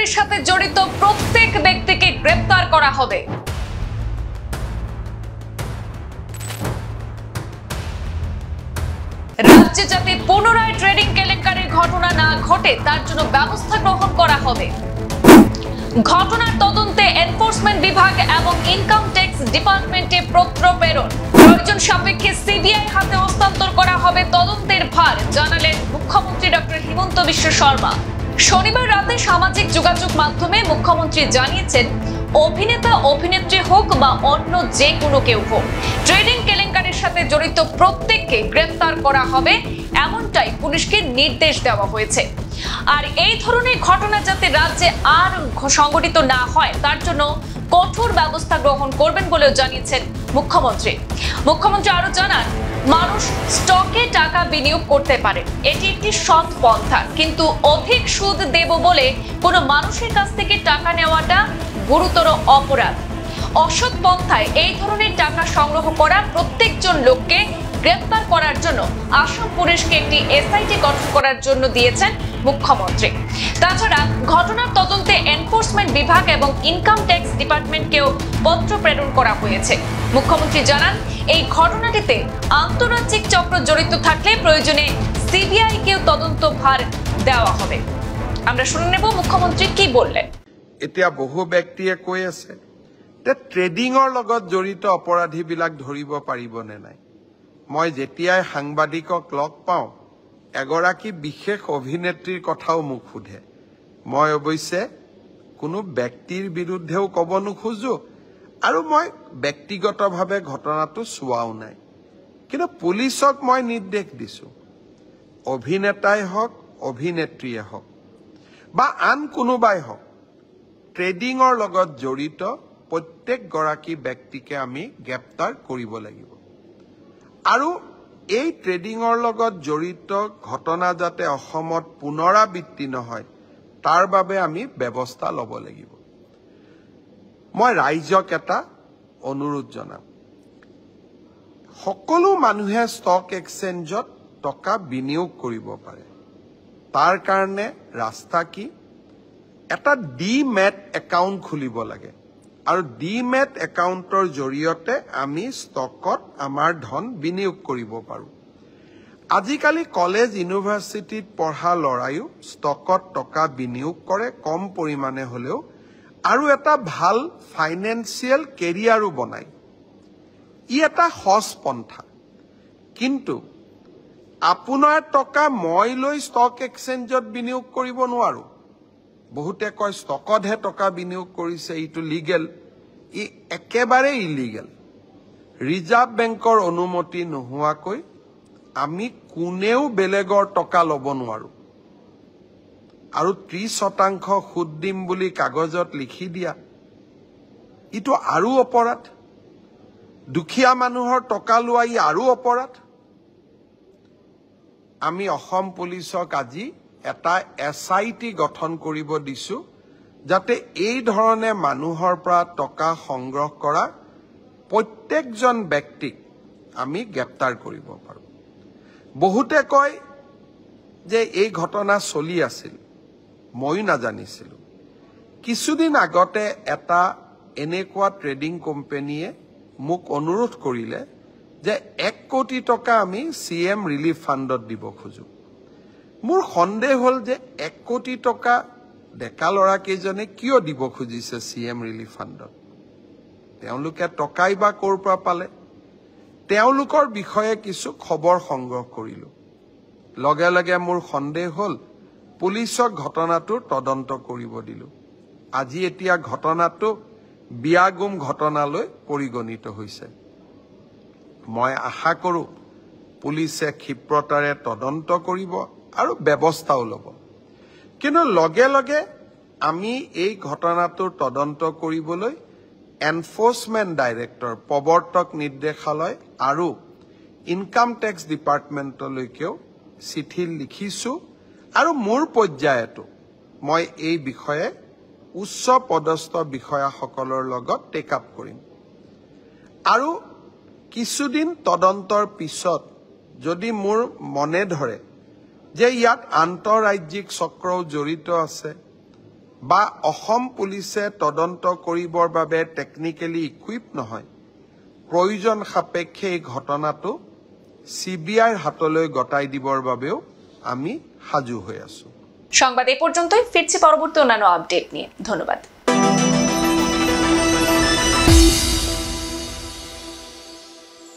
কেলেঙ্কারির সাথে জড়িত প্রত্যেক ব্যক্তিকে গ্রেফতার করা হবে। রাজ্যে যাতে পুনরায় ট্রেডিং কেলেঙ্কারির ঘটনা না ঘটে তার জন্য ব্যবস্থা গ্রহণ করা হবে। ঘটনার তদন্তে এনফোর্সমেন্ট বিভাগ এবং ইনকাম ট্যাক্স ডিপার্টমেন্টে পত্র প্রেরণ, প্রয়োজন সাপেক্ষে সিবিআই হাতে হস্তান্তর করা হবে তদন্তের ভার, জানালেন মুখ্যমন্ত্রী ডক্টর হিমন্ত বিশ্ব শর্মা। শনিবার রাতে সামাজিক যোগাযোগ মাধ্যমে মুখ্যমন্ত্রী জানিয়েছেন, অভিনেতা অভিনেত্রী হোক বা অন্য যে কোনো কেউ হোক, ট্রেডিং কেলেঙ্কারির সাথে জড়িত প্রত্যেককে গ্রেফতার করা হবে, এমনটাই পুলিশকে নির্দেশ দেওয়া হয়েছে। আর এই ধরনের ঘটনা যাতে রাজ্যে আর সংঘটিত না হয় তার জন্য কঠোর ব্যবস্থা গ্রহণ করবেন বলেও জানিয়েছেন মুখ্যমন্ত্রী। মুখ্যমন্ত্রী আরো জানান, মানুষ স্টকে টাকা বিনিয়োগ করতে পারে, এটি একটি সৎ পন্থা, কিন্তু অধিক সুদ দেব বলে কোনো মানুষের কাছ থেকে টাকা নেওয়াটা গুরুতর অপরাধ। অসৎ পন্থায় এই ধরনের টাকা সংগ্রহ করা প্রত্যেকজন লোককে গ্রেফতার করার জন্য আসাম পুলিশকে একটি এসআইটি গঠন করার জন্য দিয়েছেন মুখ্যমন্ত্রী। তাছাড়া ঘটনার তদন্তে এনফোর্সমেন্ট বিভাগ এবং ইনকাম ট্যাক্স ডিপার্টমেন্টকেও পত্র প্রেরণ করা হয়েছে। মুখ্যমন্ত্রী জানান, এই ঘটনাটিতে আন্তর্জাতিক চক্র জড়িত থাকলে প্রয়োজনে সিবিআই কেও তদন্ত ভার দেওয়া হবে। আমরা শুনে নেব মুখ্যমন্ত্রী কি বললেন। এতিয়া বহু ব্যক্তিয়ে কৈ আছে যে ট্ৰেডিঙৰ লগত জড়িত অপৰাধীবিলাক ধৰিব পাৰিবনে নাই। মই যেতিয়াই সাংবাদিকক লগ পাওঁ এগৰাকী বিশেষ অভিনেত্ৰীৰ কথাও মোক সোধে। মই অৱশ্যে কোনো ব্যক্তিৰ বিৰুদ্ধেও ক'ব নোখোজো আৰু মই ব্যক্তিগতভাৱে ঘটনাটো চোৱাও নাই, কিন্তু পুলিচক মই নিৰ্দেশ দিছো, অভিনেতাই হওক অভিনেত্ৰীয়ে হওক বা আন কোনোবাই হওক, ট্ৰেডিঙৰ লগত জড়িত প্ৰত্যেকগৰাকী ব্যক্তিকে আমি গ্ৰেপ্তাৰ কৰিব লাগিব। আৰু এই ট্ৰেডিঙৰ লগত জড়িত ঘটনা যাতে অসমত পুনৰাবৃত্তি নহয় তাৰ বাবে আমি ব্যৱস্থা ল'ব লাগিব। মই ৰাইজক এটা অনুৰোধ জনাম, সকলো মানুহে ষ্টক এক্সচেঞ্জত টকা বিনিয়োগ কৰিব পাৰে। তাৰ কাৰণে ৰাস্তা কি, এটা ডিমেট একাউণ্ট খুলিব লাগে আৰু ডিমেট একাউণ্টৰ জৰিয়তে আমি ষ্টকত আমাৰ ধন বিনিয়োগ কৰিব পাৰোঁ। আজিকালি কলেজ ইউনিভাৰ্চিটিত পঢ়া ল'ৰাইও ষ্টকত টকা বিনিয়োগ কৰে, কম পৰিমাণে হ'লেও, আৰু এটা ভাল ফাইনেন্সিয়েল কেৰিয়াৰো বনায়। ই এটা সহজ পন্থা, কিন্তু আপোনাৰ টকা মই লৈ ষ্টক এক্সচেঞ্জত বিনিয়োগ কৰিব নোৱাৰোঁ। বহুতে কয় ষ্টকতহে টকা বিনিয়োগ কৰিছে, এইটো লিগেল। ই একেবাৰে ইলিগেল। ৰিজাৰ্ভ বেংকৰ অনুমতি নোহোৱাকৈ আমি কোনেও বেলেগৰ টকা ল'ব নোৱাৰোঁ। আৰু 30% সুদ দিম বুলি কাগজত লিখি দিয়া, ইটো আৰু অপৰাধ। দুখীয়া মানুহৰ টকা লোৱা ই আৰু অপৰাধ। আমি অসম পুলিচক আজি এটা এসআইটি গঠন কৰিব দিছো, যাতে এই ধৰণে মানুহৰ পৰা টকা সংগ্ৰহ কৰা প্ৰত্যেকজন ব্যক্তিক আমি গ্ৰেপ্তাৰ কৰিব পাৰোঁ। বহুতে কয় যে এই ঘটনা চলি আছিল, ময়ো নাজানিছিলোঁ। কিছুদিন আগতে এটা এনেকুৱা ট্ৰেডিং কোম্পানীয়ে মোক অনুৰোধ কৰিলে যে 1 কোটি টকা আমি CM ৰিলিফ ফাণ্ডত দিব খোজোঁ। মোৰ সন্দেহ হ'ল যে 1 কোটি টকা ডেকা ল'ৰাকেইজনে কিয় দিব খুজিছে CM ৰিলিফ ফাণ্ডত। তেওঁলোকে টকাই বা ক'ৰ পৰা পালে। তেওঁলোকৰ বিষয়ে কিছু খবৰ সংগ্ৰহ কৰিলোঁ। লগে লগে মোৰ সন্দেহ হ'ল, পুলিচক ঘটনাটোৰ তদন্ত কৰিব দিলোঁ। আজি এতিয়া ঘটনাটো বিয়াগুম ঘটনালৈ পৰিগণিত হৈছে। মই আশা কৰোঁ পুলিচে ক্ষিপ্ৰতাৰে তদন্ত কৰিব আৰু ব্যৱস্থাও ল'ব। কিন্তু লগে লগে আমি এই ঘটনাটোৰ তদন্ত কৰিবলৈ এনফোৰ্সমেন্ট ডাইৰেক্টৰ, প্ৰৱৰ্তক নিৰ্দেশালয় আৰু ইনকাম টেক্স ডিপাৰ্টমেণ্টলৈকেও চিঠি লিখিছোঁ আৰু মোৰ পৰ্যায়তো মই এই বিষয়ে উচ্চ পদস্থ বিষয়াসকলৰ লগত টেক আপ কৰিম। আৰু কিছুদিন তদন্তৰ পিছত যদি মোৰ মনে ধৰে যে ইয়াত আন্তঃৰাজ্যিক চক্ৰও জড়িত আছে, বা অসম পুলিচে তদন্ত কৰিবৰ বাবে টেকনিক্যালি ইকুইপ নহয় প্ৰয়োজন সাপেক্ষে এই ঘটনাটো সিবিআইৰ হাতলৈ গটাই দিবৰ বাবেও আমি সাজু হৈ আছো। সংবাদ এই পৰ্যন্তই, ফিৰছি পৰবৰ্তী অন্যান্য আপডেট নিয়ে। ধন্যবাদ।